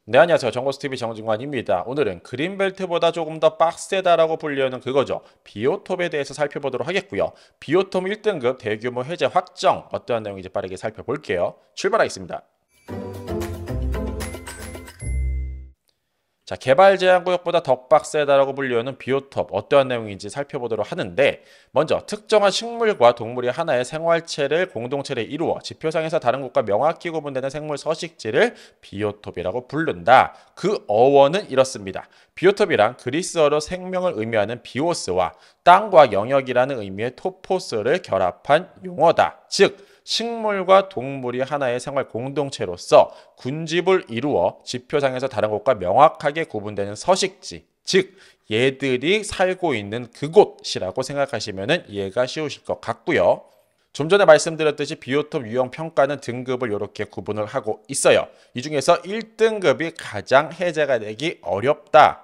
네, 안녕하세요. 정보스TV 정진관입니다. 오늘은 그린벨트보다 조금 더 빡세다라고 불리는 그거죠. 비오톱에 대해서 살펴보도록 하겠고요. 비오톱 1등급 대규모 해제 확정 어떠한 내용인지 빠르게 살펴볼게요. 출발하겠습니다. 자, 개발 제한 구역보다 더 빡세다라고 불리는 비오톱 어떠한 내용인지 살펴보도록 하는데, 먼저 특정한 식물과 동물이 하나의 생활체를 공동체를 이루어 지표상에서 다른 것과 명확히 구분되는 생물 서식지를 비오톱이라고 부른다. 그 어원은 이렇습니다. 비오톱이란 그리스어로 생명을 의미하는 비오스와 땅과 영역이라는 의미의 토포스를 결합한 용어다. 즉 식물과 동물이 하나의 생활 공동체로서 군집을 이루어 지표상에서 다른 곳과 명확하게 구분되는 서식지, 즉 얘들이 살고 있는 그곳이라고 생각하시면 이해가 쉬우실 것 같고요. 좀 전에 말씀드렸듯이 비오톱 유형 평가는 등급을 이렇게 구분을 하고 있어요. 이 중에서 1등급이 가장 해제가 되기 어렵다.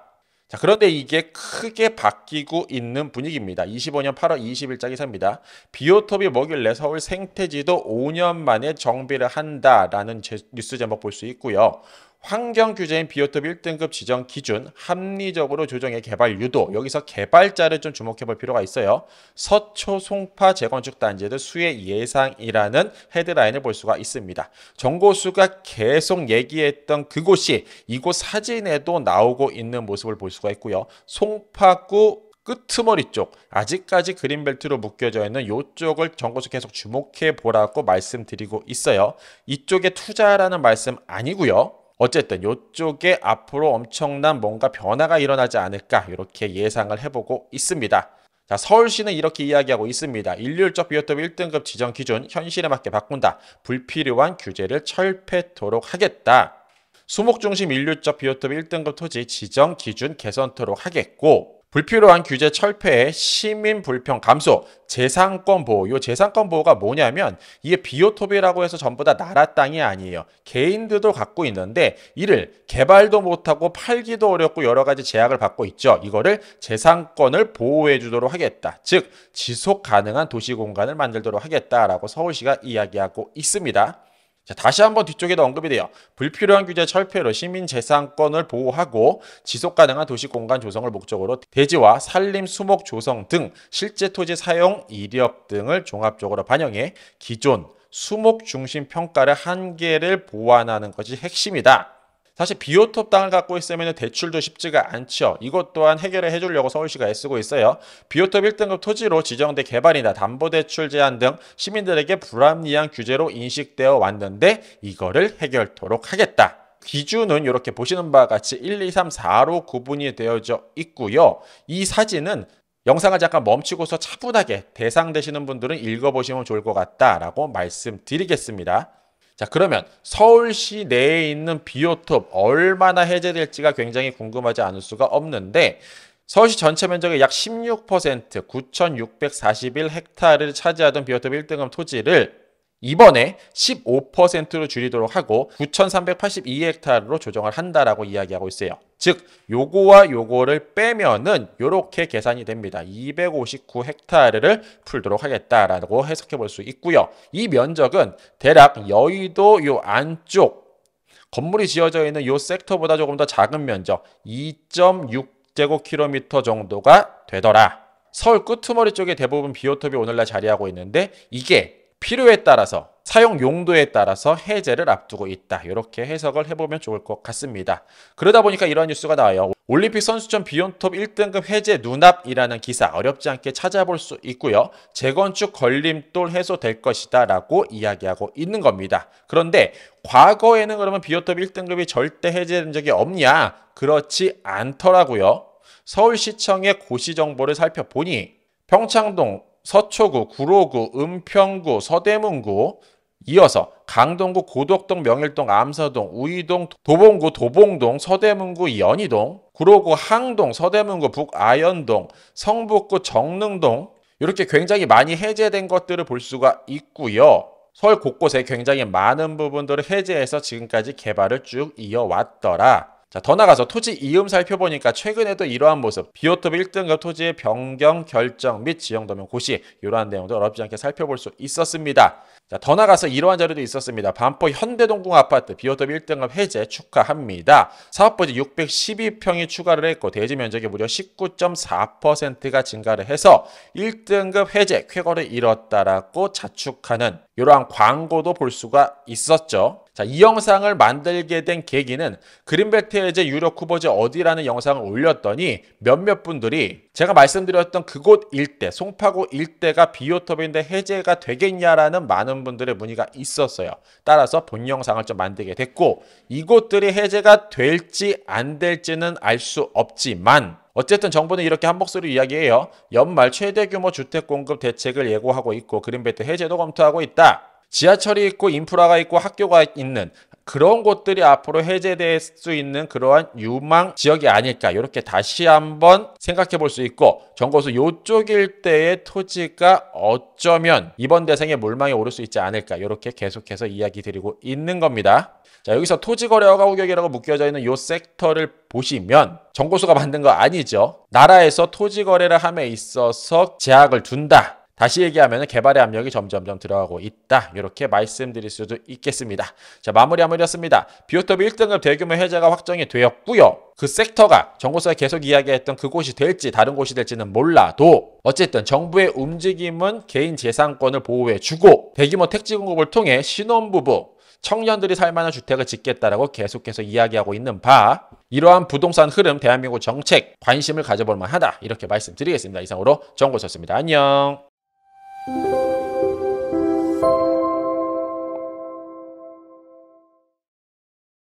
자, 그런데 이게 크게 바뀌고 있는 분위기입니다. 25년 8월 20일자 기사입니다. 비오톱이 뭐길래 서울 생태지도 5년 만에 정비를 한다라는 뉴스 제목 볼 수 있고요. 환경 규제인 비오톱 1등급 지정 기준, 합리적으로 조정의 개발 유도, 여기서 개발자를 좀 주목해 볼 필요가 있어요. 서초 송파 재건축 단지들 수혜 예상이라는 헤드라인을 볼 수가 있습니다. 정고수가 계속 얘기했던 그곳이 이곳 사진에도 나오고 있는 모습을 볼 수가 있고요. 송파구 끄트머리 쪽, 아직까지 그린벨트로 묶여져 있는 이쪽을 정고수 계속 주목해 보라고 말씀드리고 있어요. 이쪽에 투자라는 말씀 아니고요. 어쨌든 이쪽에 앞으로 엄청난 뭔가 변화가 일어나지 않을까 이렇게 예상을 해보고 있습니다. 자, 서울시는 이렇게 이야기하고 있습니다. 일률적 비오톱 1등급 지정 기준 현실에 맞게 바꾼다. 불필요한 규제를 철폐토록 하겠다. 수목 중심 일률적 비오톱 1등급 토지 지정 기준 개선토록 하겠고, 불필요한 규제 철폐에 시민 불평 감소, 재산권 보호. 이 재산권 보호가 뭐냐면 이게 비오톱이라고 해서 전부 다 나라 땅이 아니에요. 개인들도 갖고 있는데 이를 개발도 못하고 팔기도 어렵고 여러 가지 제약을 받고 있죠. 이거를 재산권을 보호해 주도록 하겠다. 즉 지속 가능한 도시 공간을 만들도록 하겠다라고 서울시가 이야기하고 있습니다. 자, 다시 한번 뒤쪽에도 언급이 돼요. 불필요한 규제 철폐로 시민 재산권을 보호하고 지속가능한 도시공간 조성을 목적으로 대지와 산림 수목 조성 등 실제 토지 사용 이력 등을 종합적으로 반영해 기존 수목 중심 평가를 한계를 보완하는 것이 핵심이다. 사실 비오톱 땅을 갖고 있으면 대출도 쉽지가 않죠. 이것 또한 해결을 해주려고 서울시가 애쓰고 있어요. 비오톱 1등급 토지로 지정된 개발이나 담보대출 제한 등 시민들에게 불합리한 규제로 인식되어 왔는데 이거를 해결토록 하겠다. 기준은 이렇게 보시는 바와 같이 1, 2, 3, 4로 구분이 되어져 있고요. 이 사진은 영상을 잠깐 멈추고서 차분하게 대상 되시는 분들은 읽어보시면 좋을 것 같다라고 말씀드리겠습니다. 자, 그러면 서울시 내에 있는 비오톱 얼마나 해제될지가 굉장히 궁금하지 않을 수가 없는데, 서울시 전체 면적의 약 16%, 9,641헥타르를 차지하던 비오톱 1등급 토지를 이번에 15%로 줄이도록 하고 9,382헥타르로 조정을 한다라고 이야기하고 있어요. 즉 요거와 요거를 빼면은 요렇게 계산이 됩니다. 259헥타르를 풀도록 하겠다라고 해석해 볼 수 있고요. 이 면적은 대략 여의도 요 안쪽 건물이 지어져 있는 요 섹터보다 조금 더 작은 면적 2.6제곱킬로미터 정도가 되더라. 서울 끄트머리 쪽에 대부분 비오톱이 오늘날 자리하고 있는데 이게 필요에 따라서 사용 용도에 따라서 해제를 앞두고 있다. 이렇게 해석을 해보면 좋을 것 같습니다. 그러다 보니까 이런 뉴스가 나와요. 올림픽 선수촌 비오톱 1등급 해제 눈앞이라는 기사 어렵지 않게 찾아볼 수 있고요. 재건축 걸림돌 해소될 것이다 라고 이야기하고 있는 겁니다. 그런데 과거에는 그러면 비오톱 1등급이 절대 해제된 적이 없냐? 그렇지 않더라고요. 서울시청의 고시 정보를 살펴보니 평창동, 서초구, 구로구, 은평구, 서대문구, 이어서 강동구, 고덕동, 명일동, 암서동, 우이동, 도봉구, 도봉동, 서대문구, 연희동, 구로구, 항동, 서대문구, 북아현동, 성북구, 정릉동 이렇게 굉장히 많이 해제된 것들을 볼 수가 있고요. 서울 곳곳에 굉장히 많은 부분들을 해제해서 지금까지 개발을 쭉 이어왔더라. 자, 더 나가서 토지 이음 살펴보니까 최근에도 이러한 모습, 비오토프 1등급 토지의 변경 결정 및 지형도면 고시, 이러한 내용도 어렵지 않게 살펴볼 수 있었습니다. 자, 더 나가서 이러한 자료도 있었습니다. 반포 현대동궁 아파트 비오토프 1등급 해제 축하합니다. 사업부지 612평이 추가를 했고 대지 면적이 무려 19.4%가 증가를 해서 1등급 해제 쾌거를 이뤘다라고 자축하는 이러한 광고도 볼 수가 있었죠. 자, 이 영상을 만들게 된 계기는 그린벨트 해제 유력 후보지 어디라는 영상을 올렸더니 몇몇 분들이 제가 말씀드렸던 그곳 일대, 송파구 일대가 비오토프인데 해제가 되겠냐라는 많은 분들의 문의가 있었어요. 따라서 본 영상을 좀 만들게 됐고 이곳들이 해제가 될지 안 될지는 알 수 없지만 어쨌든 정부는 이렇게 한 목소리 이야기해요. 연말 최대 규모 주택 공급 대책을 예고하고 있고 그린벨트 해제도 검토하고 있다. 지하철이 있고 인프라가 있고 학교가 있는 그런 곳들이 앞으로 해제될 수 있는 그러한 유망 지역이 아닐까 이렇게 다시 한번 생각해 볼 수 있고 정거수 요쪽 일대의 토지가 어쩌면 이번 대상에 물망에 오를 수 있지 않을까 이렇게 계속해서 이야기 드리고 있는 겁니다. 자, 여기서 토지거래허가 후격이라고 묶여져 있는 이 섹터를 보시면 정고수가 만든 거 아니죠. 나라에서 토지거래를 함에 있어서 제약을 둔다. 다시 얘기하면 개발의 압력이 점점점 들어가고 있다. 이렇게 말씀드릴 수도 있겠습니다. 자, 마무리였습니다. 비오토프 1등급 대규모 해제가 확정이 되었고요. 그 섹터가 정고수가 계속 이야기했던 그곳이 될지 다른 곳이 될지는 몰라도 어쨌든 정부의 움직임은 개인 재산권을 보호해주고 대규모 택지 공급을 통해 신혼부부 청년들이 살만한 주택을 짓겠다라고 계속해서 이야기하고 있는 바 이러한 부동산 흐름 대한민국 정책 관심을 가져볼 만하다 이렇게 말씀드리겠습니다. 이상으로 정고수였습니다. 안녕.